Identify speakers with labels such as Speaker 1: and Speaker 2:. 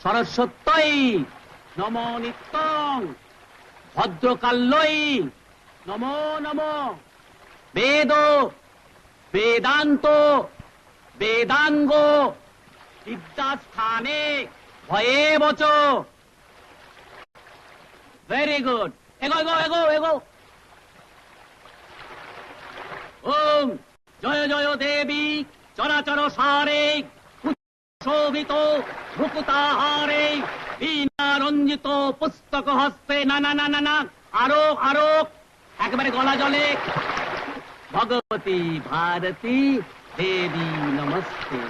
Speaker 1: সরস্বত্যই নমো নিত্যং ভদ্রকাল্যই নমো নমো বেদ বেদান্ত বেদাঙ্গ বিদ্যাস্থানে ভয়ে বচ। Very good, এগো এগো এগো এগো। ওম জয় জয় দেবী চরাচর সারে শোভিত ভ্রুকুতাহারে বীণা রঞ্জিত পুস্তক হস্তে। না না না না না, আরো আরো, একেবারে গলা জলে। ভগবতী ভারতী দেবী নমস্তে।